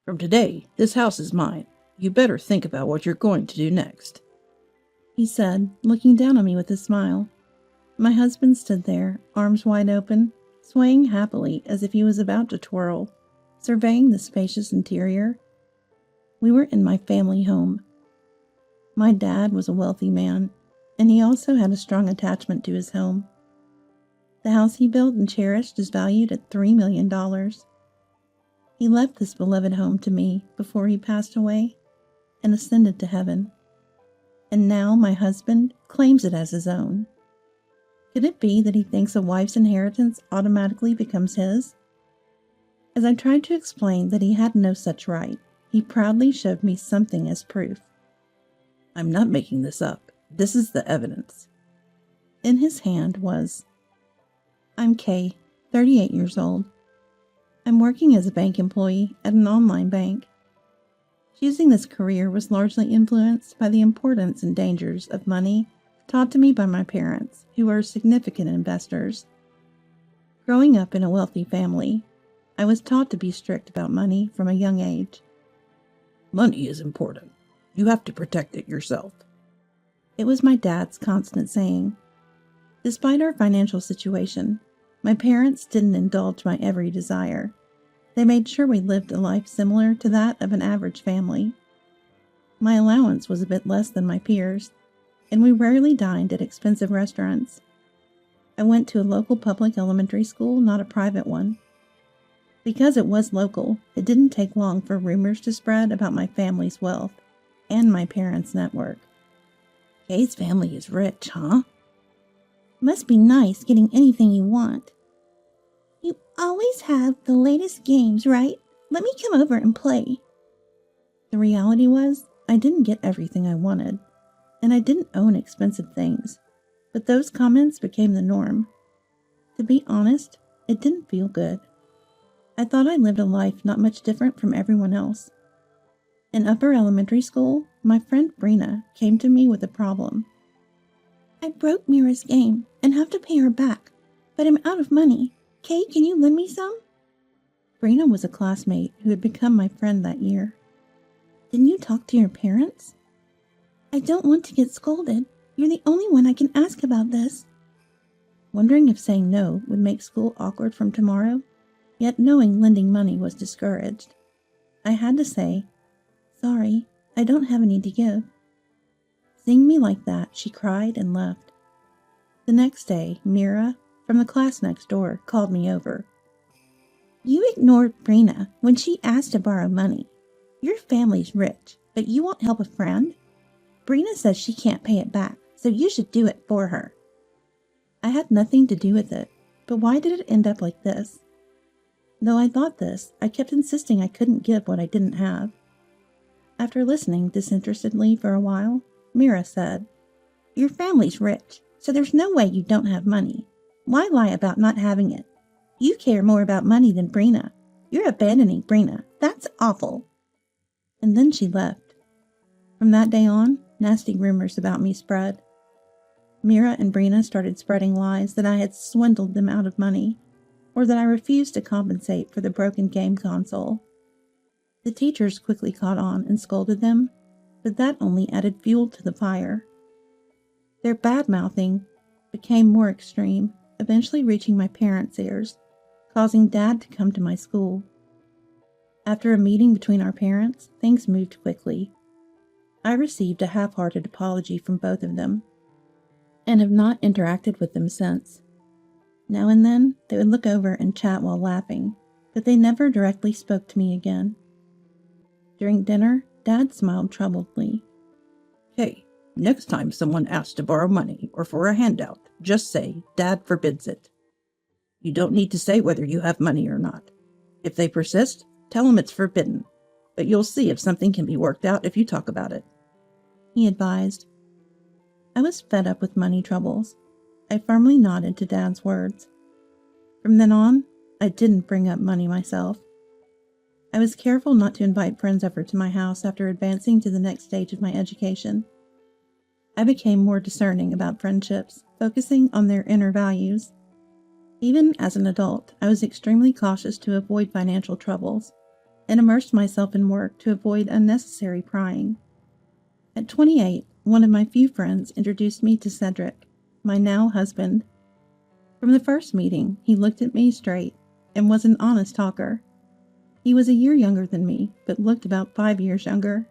From today, this house is mine. You better think about what you're going to do next," he said, looking down on me with a smile. My husband stood there, arms wide open, swaying happily as if he was about to twirl, surveying the spacious interior. We were in my family home. My dad was a wealthy man, and he also had a strong attachment to his home. The house he built and cherished is valued at $3 million. He left this beloved home to me before he passed away and ascended to heaven. And now my husband claims it as his own. Could it be that he thinks a wife's inheritance automatically becomes his? As I tried to explain that he had no such right, he proudly showed me something as proof. "I'm not making this up. This is the evidence." In his hand was, "I'm Kay, 38 years old. I'm working as a bank employee at an online bank. Choosing this career was largely influenced by the importance and dangers of money taught to me by my parents, who are significant investors. Growing up in a wealthy family, I was taught to be strict about money from a young age. "Money is important. You have to protect it yourself." It was my dad's constant saying. Despite our financial situation, my parents didn't indulge my every desire. They made sure we lived a life similar to that of an average family. My allowance was a bit less than my peers, and we rarely dined at expensive restaurants. I went to a local public elementary school, not a private one. Because it was local, it didn't take long for rumors to spread about my family's wealth and my parents' network. "Kay's family is rich, huh?" "Must be nice getting anything you want." "You always have the latest games, right? Let me come over and play." The reality was, I didn't get everything I wanted, and I didn't own expensive things, but those comments became the norm. To be honest, it didn't feel good. I thought I lived a life not much different from everyone else. In upper elementary school, my friend Brina came to me with a problem. "I broke Mira's game and have to pay her back, but I'm out of money. Kay, can you lend me some?" Brina was a classmate who had become my friend that year. "Didn't you talk to your parents?" "I don't want to get scolded. You're the only one I can ask about this." Wondering if saying no would make school awkward from tomorrow, yet knowing lending money was discouraged, I had to say, "Sorry, I don't have any to give." Seeing me like that, she cried and left. The next day, Mira, from the class next door, called me over. "You ignored Brina when she asked to borrow money. Your family's rich, but you won't help a friend? Brina says she can't pay it back, so you should do it for her." I had nothing to do with it, but why did it end up like this? Though I thought this, I kept insisting I couldn't give what I didn't have. After listening disinterestedly for a while, Mira said, "Your family's rich, so there's no way you don't have money. Why lie about not having it? You care more about money than Brina. You're abandoning Brina. That's awful." And then she left. From that day on, nasty rumors about me spread. Mira and Brina started spreading lies that I had swindled them out of money, or that I refused to compensate for the broken game console. The teachers quickly caught on and scolded them, but that only added fuel to the fire. Their bad-mouthing became more extreme, eventually reaching my parents' ears, causing Dad to come to my school. After a meeting between our parents, things moved quickly. I received a half-hearted apology from both of them, and have not interacted with them since. Now and then, they would look over and chat while laughing, but they never directly spoke to me again. During dinner, Dad smiled troubledly. "Hey, next time someone asks to borrow money or for a handout, just say, 'Dad forbids it.' You don't need to say whether you have money or not. If they persist, tell them it's forbidden, but you'll see if something can be worked out if you talk about it," he advised. I was fed up with money troubles. I firmly nodded to Dad's words. From then on, I didn't bring up money myself. I was careful not to invite friends over to my house after advancing to the next stage of my education. I became more discerning about friendships, focusing on their inner values. Even as an adult, I was extremely cautious to avoid financial troubles, and immersed myself in work to avoid unnecessary prying. At 28, one of my few friends introduced me to Cedric, my now husband. From the first meeting, he looked at me straight and was an honest talker. He was a year younger than me, but looked about 5 years younger.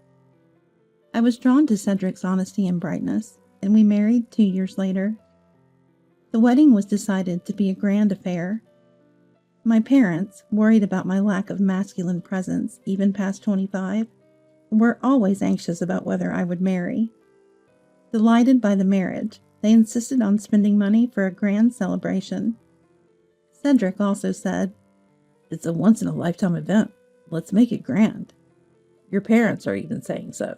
I was drawn to Cedric's honesty and brightness, and we married 2 years later. The wedding was decided to be a grand affair. My parents, worried about my lack of masculine presence even past 25, were always anxious about whether I would marry. Delighted by the marriage, they insisted on spending money for a grand celebration. Cedric also said, "It's a once-in-a-lifetime event. Let's make it grand." Your parents are even saying so.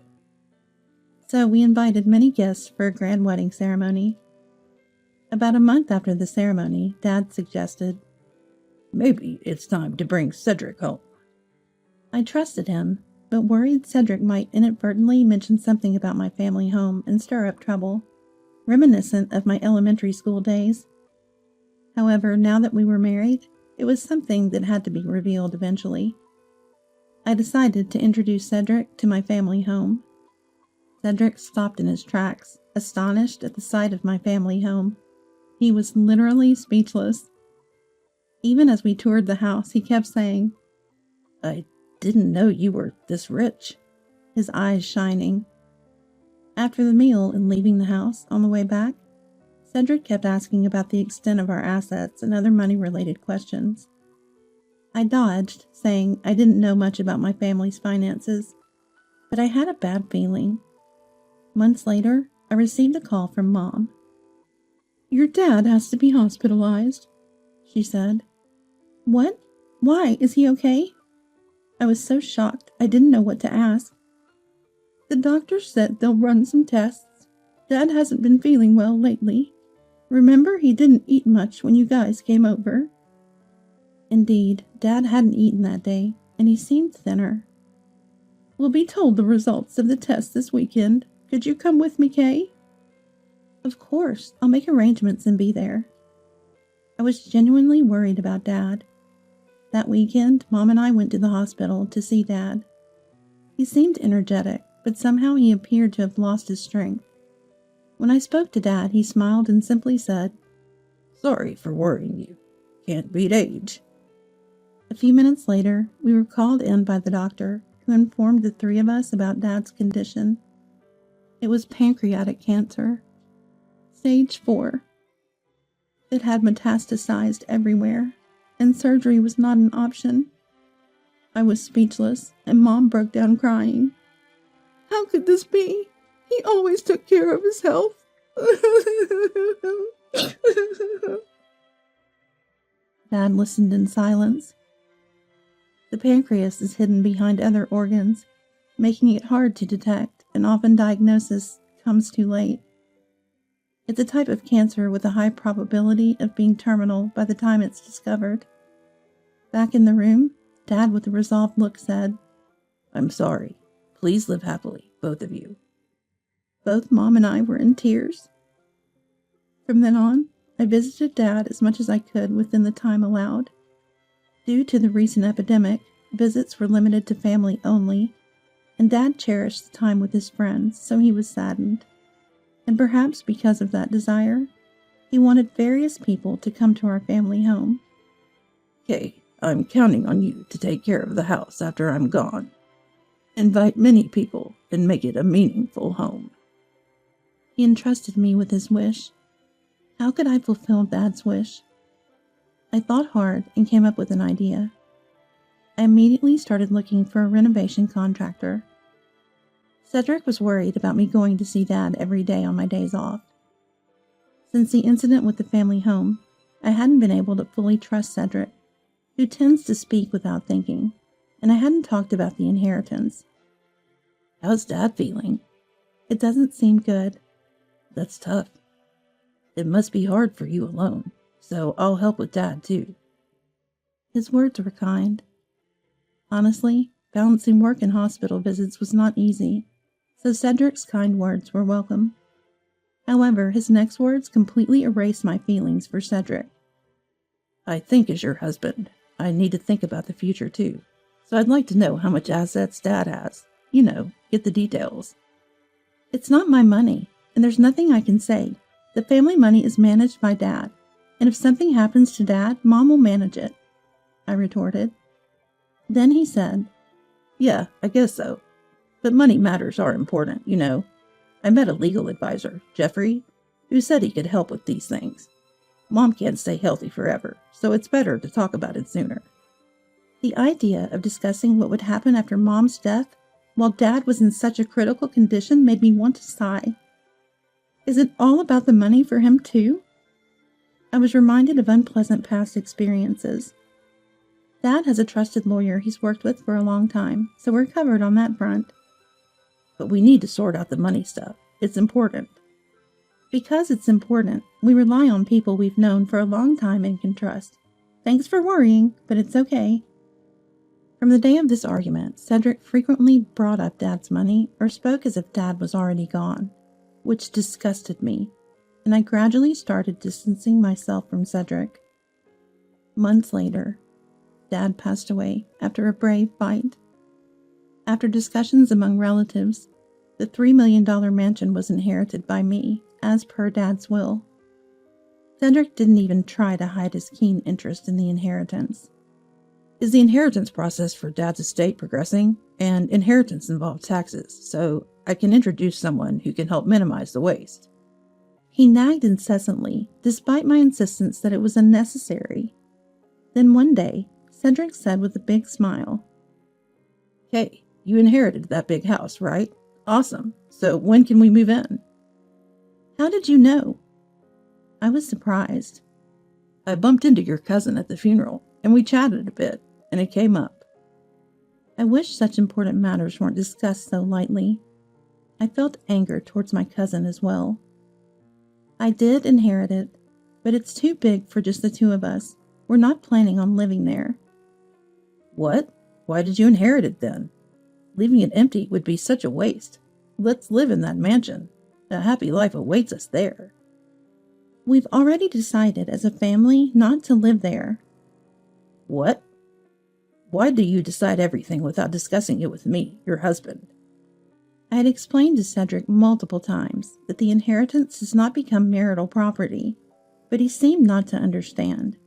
So we invited many guests for a grand wedding ceremony. About a month after the ceremony, Dad suggested, "Maybe it's time to bring Cedric home." I trusted him, but worried Cedric might inadvertently mention something about my family home and stir up trouble, reminiscent of my elementary school days. However, now that we were married, it was something that had to be revealed eventually. I decided to introduce Cedric to my family home. Cedric stopped in his tracks, astonished at the sight of my family home. He was literally speechless. Even as we toured the house, he kept saying, "I didn't know you were this rich," his eyes shining. After the meal and leaving the house, on the way back, Cedric kept asking about the extent of our assets and other money-related questions. I dodged, saying I didn't know much about my family's finances, but I had a bad feeling. Months later, I received a call from Mom. "Your dad has to be hospitalized," she said. "What? Why? Is he okay?" I was so shocked I didn't know what to ask. "The doctor said they'll run some tests. Dad hasn't been feeling well lately. Remember, he didn't eat much when you guys came over." Indeed, Dad hadn't eaten that day, and he seemed thinner. "We'll be told the results of the test this weekend. Could you come with me, Kay?" "Of course, I'll make arrangements and be there." I was genuinely worried about Dad. That weekend, Mom and I went to the hospital to see Dad. He seemed energetic, but somehow he appeared to have lost his strength. When I spoke to Dad, he smiled and simply said, "Sorry for worrying you. Can't beat age." A few minutes later, we were called in by the doctor, who informed the three of us about Dad's condition. It was pancreatic cancer. Stage 4. It had metastasized everywhere, and surgery was not an option. I was speechless, and Mom broke down crying. "How could this be? He always took care of his health." Dad listened in silence. The pancreas is hidden behind other organs, making it hard to detect, and often diagnosis comes too late. It's a type of cancer with a high probability of being terminal by the time it's discovered. Back in the room, Dad, with a resolved look, said, "I'm sorry. Please live happily, both of you." Both Mom and I were in tears. From then on, I visited Dad as much as I could within the time allowed. Due to the recent epidemic, visits were limited to family only, and Dad cherished the time with his friends, so he was saddened. And perhaps because of that desire, he wanted various people to come to our family home. "Okay, I'm counting on you to take care of the house after I'm gone. Invite many people and make it a meaningful home." He entrusted me with his wish. How could I fulfill Dad's wish? I thought hard and came up with an idea. I immediately started looking for a renovation contractor. Cedric was worried about me going to see Dad every day on my days off. Since the incident with the family home, I hadn't been able to fully trust Cedric, who tends to speak without thinking, and I hadn't talked about the inheritance. "How's Dad feeling?" "It doesn't seem good." "That's tough. It must be hard for you alone, so I'll help with Dad too." His words were kind. Honestly, balancing work and hospital visits was not easy, so Cedric's kind words were welcome. However, his next words completely erased my feelings for Cedric. "I think as your husband, I need to think about the future too, So I'd like to know how much assets Dad has. You know, get the details. It's not my money, and there's nothing I can say. The family money is managed by Dad, and if something happens to Dad, Mom will manage it, I retorted. Then he said, Yeah, I guess so. But money matters are important, you know. I met a legal advisor, Jeffrey, who said he could help with these things. Mom can't stay healthy forever, so it's better to talk about it sooner. The idea of discussing what would happen after Mom's death while Dad was in such a critical condition made me want to sigh. Is it all about the money for him too? I was reminded of unpleasant past experiences. Dad has a trusted lawyer he's worked with for a long time, so we're covered on that front. But we need to sort out the money stuff. It's important. Because it's important, we rely on people we've known for a long time and can trust. Thanks for worrying, but it's okay. From the day of this argument, Cedric frequently brought up Dad's money or spoke as if Dad was already gone, which disgusted me, and I gradually started distancing myself from Cedric. Months later, Dad passed away after a brave fight. After discussions among relatives, the $3 million mansion was inherited by me, as per Dad's will. Cedric didn't even try to hide his keen interest in the inheritance. Is the inheritance process for Dad's estate progressing? And inheritance involves taxes, so I can introduce someone who can help minimize the waste. He nagged incessantly, despite my insistence that it was unnecessary. Then one day, Cedric said with a big smile, Hey, you inherited that big house, right? Awesome. So when can we move in? How did you know? I was surprised. I bumped into your cousin at the funeral, and we chatted a bit, and it came up. I wish such important matters weren't discussed so lightly. I felt anger towards my cousin as well. I did inherit it, but it's too big for just the two of us. We're not planning on living there. What? Why did you inherit it then? Leaving it empty would be such a waste. Let's live in that mansion. A happy life awaits us there. We've already decided as a family not to live there. What? Why do you decide everything without discussing it with me, your husband? I had explained to Cedric multiple times that the inheritance does not become marital property, but he seemed not to understand.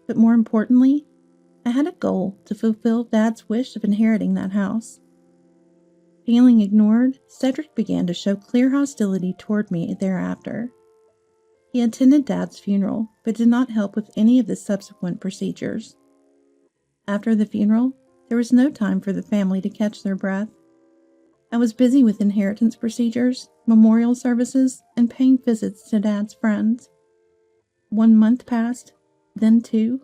But more importantly, I had a goal to fulfill Dad's wish of inheriting that house. Feeling ignored, Cedric began to show clear hostility toward me thereafter. He attended Dad's funeral, but did not help with any of the subsequent procedures. After the funeral, there was no time for the family to catch their breath. I was busy with inheritance procedures, memorial services, and paying visits to Dad's friends. 1 month passed, then 2.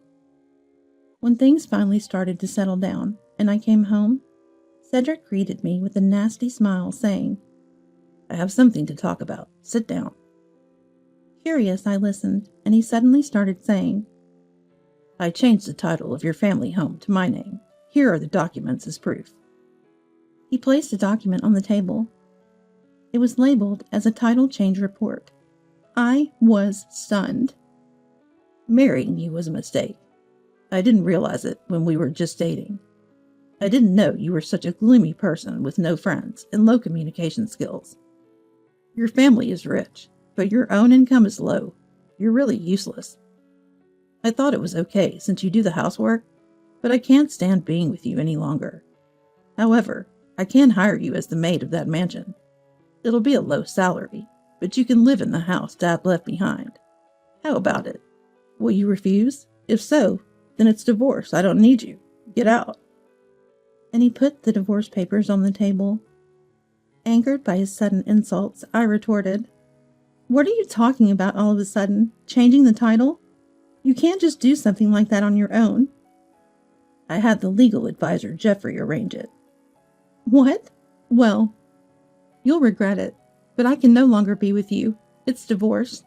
When things finally started to settle down, and I came home, Cedric greeted me with a nasty smile, saying, I have something to talk about. Sit down. Curious, I listened, and he suddenly started saying, I changed the title of your family home to my name. Here are the documents as proof. He placed a document on the table. It was labeled as a title change report. I was stunned. Marrying you was a mistake. I didn't realize it when we were just dating. I didn't know you were such a gloomy person with no friends and low communication skills. Your family is rich, but your own income is low. You're really useless. I thought it was okay since you do the housework, but I can't stand being with you any longer. However, I can hire you as the maid of that mansion. It'll be a low salary, but you can live in the house Dad left behind. How about it? Will you refuse? If so, then it's divorce. I don't need you. Get out. And he put the divorce papers on the table. Angered by his sudden insults, I retorted, What are you talking about all of a sudden? Changing the title? You can't just do something like that on your own. I had the legal advisor Jeffrey arrange it. What? Well, you'll regret it, but I can no longer be with you. It's divorce.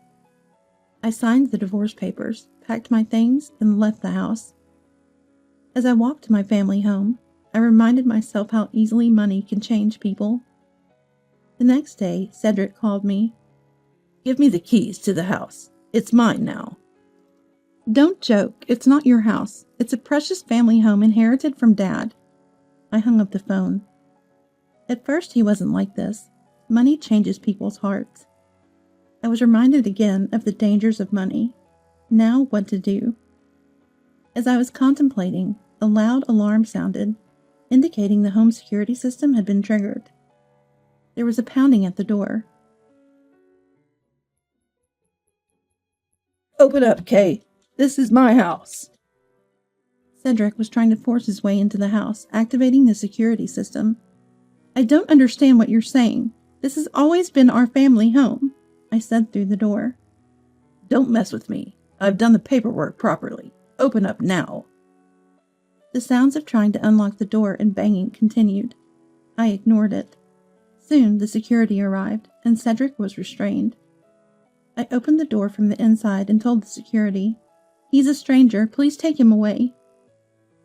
I signed the divorce papers, packed my things, and left the house. As I walked to my family home, I reminded myself how easily money can change people. The next day, Cedric called me. Give me the keys to the house. It's mine now. Don't joke. It's not your house. It's a precious family home inherited from Dad. I hung up the phone. At first, he wasn't like this. Money changes people's hearts. I was reminded again of the dangers of money. Now, what to do? As I was contemplating, a loud alarm sounded, indicating the home security system had been triggered. There was a pounding at the door. Open up, Kay. This is my house. Cedric was trying to force his way into the house, activating the security system. I don't understand what you're saying. This has always been our family home, I said through the door. Don't mess with me. I've done the paperwork properly. Open up now. The sounds of trying to unlock the door and banging continued. I ignored it. Soon the security arrived, and Cedric was restrained. I opened the door from the inside and told the security, "He's a stranger. Please take him away."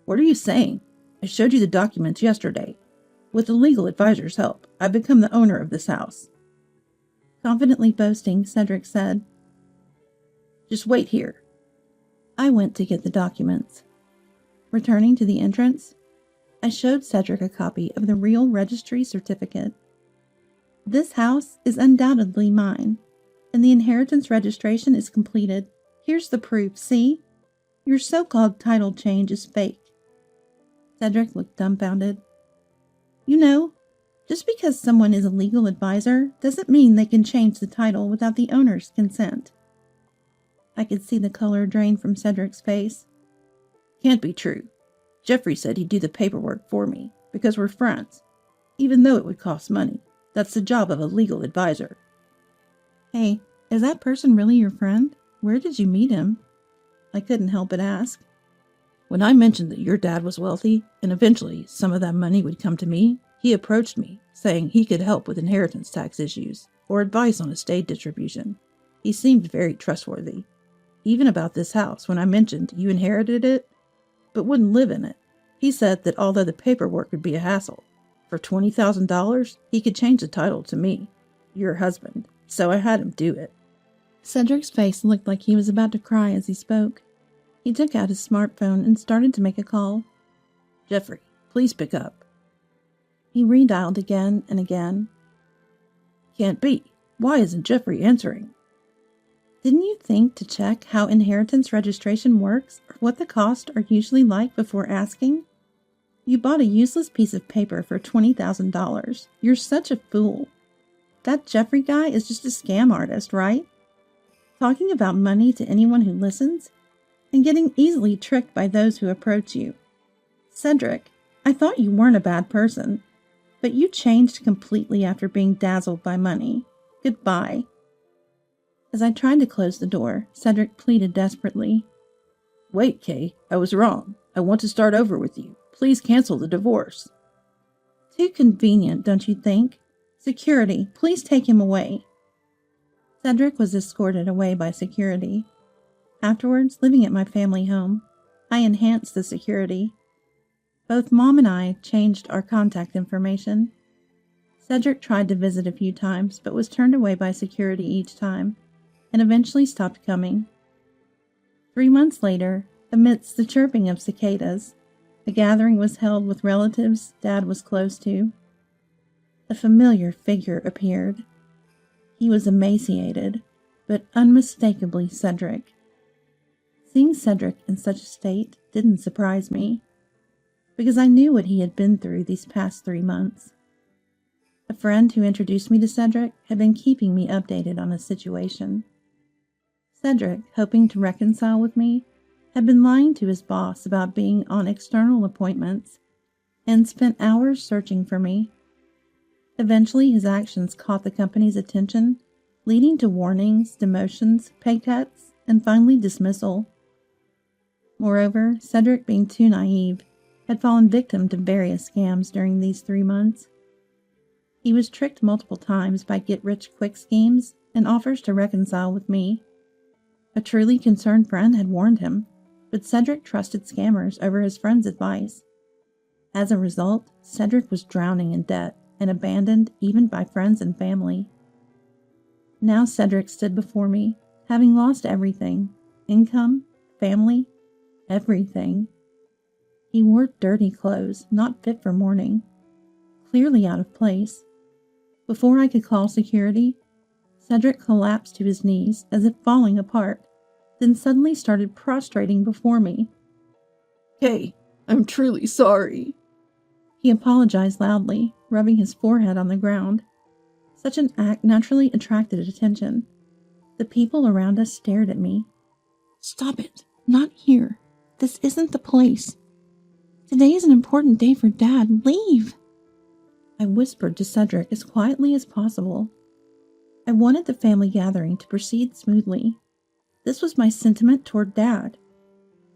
What are you saying? I showed you the documents yesterday. With the legal advisor's help, I've become the owner of this house. Confidently boasting, Cedric said, Just wait here. I went to get the documents. Returning to the entrance, I showed Cedric a copy of the real registry certificate. This house is undoubtedly mine, and the inheritance registration is completed. Here's the proof, see? Your so-called title change is fake. Cedric looked dumbfounded. You know, just because someone is a legal advisor doesn't mean they can change the title without the owner's consent. I could see the color drain from Cedric's face. Can't be true. Jeffrey said he'd do the paperwork for me because we're friends, even though it would cost money. That's the job of a legal advisor. Hey, is that person really your friend? Where did you meet him? I couldn't help but ask. When I mentioned that your dad was wealthy and eventually some of that money would come to me, he approached me, saying he could help with inheritance tax issues or advice on estate distribution. He seemed very trustworthy. Even about this house, when I mentioned you inherited it, but wouldn't live in it, he said that although the paperwork would be a hassle, for $20,000, he could change the title to me, your husband, so I had him do it. Cedric's face looked like he was about to cry as he spoke. He took out his smartphone and started to make a call. Jeffrey, please pick up. He redialed again and again. Can't be. Why isn't Jeffrey answering? Didn't you think to check how inheritance registration works or what the costs are usually like before asking? You bought a useless piece of paper for $20,000. You're such a fool. That Jeffrey guy is just a scam artist, right? Talking about money to anyone who listens and getting easily tricked by those who approach you. Cedric, I thought you weren't a bad person, but you changed completely after being dazzled by money. Goodbye. As I tried to close the door, Cedric pleaded desperately. Wait, Kay, I was wrong. I want to start over with you. Please cancel the divorce. Too convenient, don't you think? Security, please take him away. Cedric was escorted away by security. Afterwards, living at my family home, I enhanced the security. Both Mom and I changed our contact information. Cedric tried to visit a few times, but was turned away by security each time, and eventually stopped coming. 3 months later, amidst the chirping of cicadas, a gathering was held with relatives Dad was close to. A familiar figure appeared. He was emaciated, but unmistakably Cedric. Seeing Cedric in such a state didn't surprise me, because I knew what he had been through these past 3 months. A friend who introduced me to Cedric had been keeping me updated on his situation. Cedric, hoping to reconcile with me, had been lying to his boss about being on external appointments and spent hours searching for me. Eventually, his actions caught the company's attention, leading to warnings, demotions, pay cuts, and finally dismissal. Moreover, Cedric, being too naive, had fallen victim to various scams during these 3 months. He was tricked multiple times by get-rich-quick schemes and offers to reconcile with me. A truly concerned friend had warned him, but Cedric trusted scammers over his friend's advice. As a result, Cedric was drowning in debt and abandoned even by friends and family. Now Cedric stood before me, having lost everything: income, family, everything. He wore dirty clothes, not fit for mourning, clearly out of place. Before I could call security, Cedric collapsed to his knees as if falling apart, then suddenly started prostrating before me. "Kay, I'm truly sorry." He apologized loudly, rubbing his forehead on the ground. Such an act naturally attracted attention. The people around us stared at me. "Stop it. Not here. This isn't the place. Today is an important day for Dad. Leave!" I whispered to Cedric as quietly as possible. I wanted the family gathering to proceed smoothly. This was my sentiment toward Dad.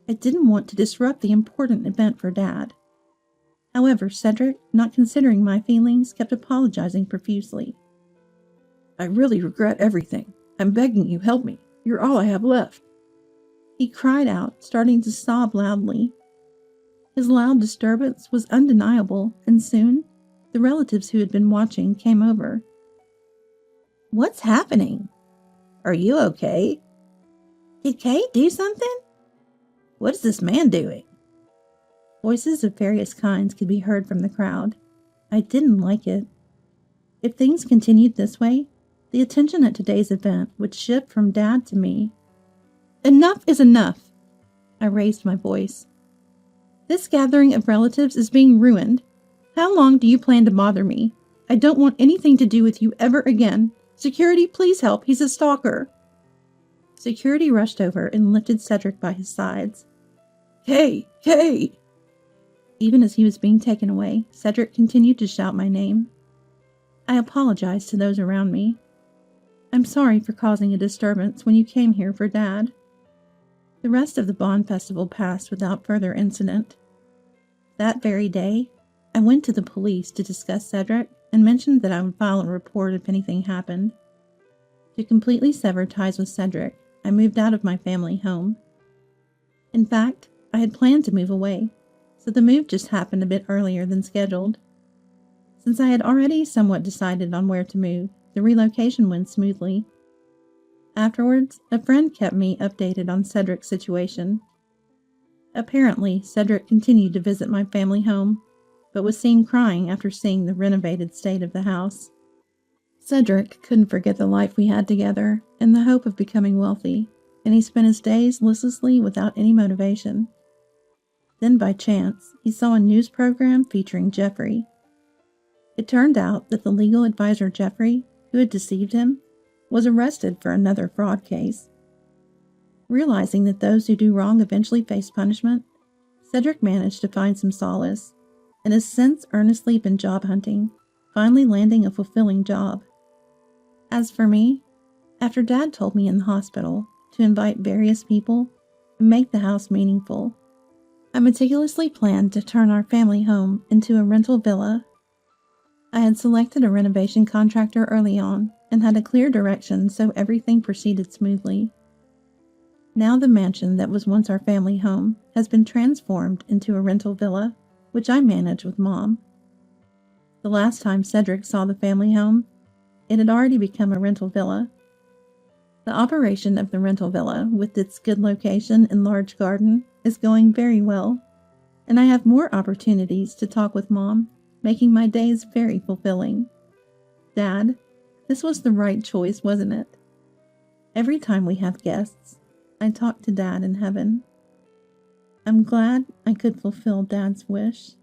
I didn't want to disrupt the important event for Dad. However, Cedric, not considering my feelings, kept apologizing profusely. "I really regret everything. I'm begging you, help me. You're all I have left." He cried out, starting to sob loudly. His loud disturbance was undeniable, and soon, the relatives who had been watching came over. "What's happening? Are you okay? Did Kay do something? What is this man doing?" Voices of various kinds could be heard from the crowd. I didn't like it. If things continued this way, the attention at today's event would shift from Dad to me. "Enough is enough!" I raised my voice. "This gathering of relatives is being ruined. How long do you plan to bother me? I don't want anything to do with you ever again. Security, please help. He's a stalker." Security rushed over and lifted Cedric by his sides. "Kay! Kay!" Even as he was being taken away, Cedric continued to shout my name. I apologized to those around me. "I'm sorry for causing a disturbance when you came here for Dad." The rest of the Bond Festival passed without further incident. That very day, I went to the police to discuss Cedric and mentioned that I would file a report if anything happened. To completely sever ties with Cedric, I moved out of my family home. In fact, I had planned to move away, so the move just happened a bit earlier than scheduled. Since I had already somewhat decided on where to move, the relocation went smoothly. Afterwards, a friend kept me updated on Cedric's situation. Apparently, Cedric continued to visit my family home, but was seen crying after seeing the renovated state of the house. Cedric couldn't forget the life we had together and the hope of becoming wealthy, and he spent his days listlessly without any motivation. Then, by chance, he saw a news program featuring Jeffrey. It turned out that the legal advisor Jeffrey, who had deceived him, was arrested for another fraud case. Realizing that those who do wrong eventually face punishment, Cedric managed to find some solace, and has since earnestly been job hunting, finally landing a fulfilling job. As for me, after Dad told me in the hospital to invite various people and make the house meaningful, I meticulously planned to turn our family home into a rental villa. I had selected a renovation contractor early on and had a clear direction so everything proceeded smoothly. Now the mansion that was once our family home has been transformed into a rental villa, which I manage with Mom. The last time Cedric saw the family home, it had already become a rental villa. The operation of the rental villa, with its good location and large garden, is going very well, and I have more opportunities to talk with Mom, making my days very fulfilling. Dad, this was the right choice, wasn't it? Every time we have guests, I talk to Dad in heaven. I'm glad I could fulfill Dad's wish.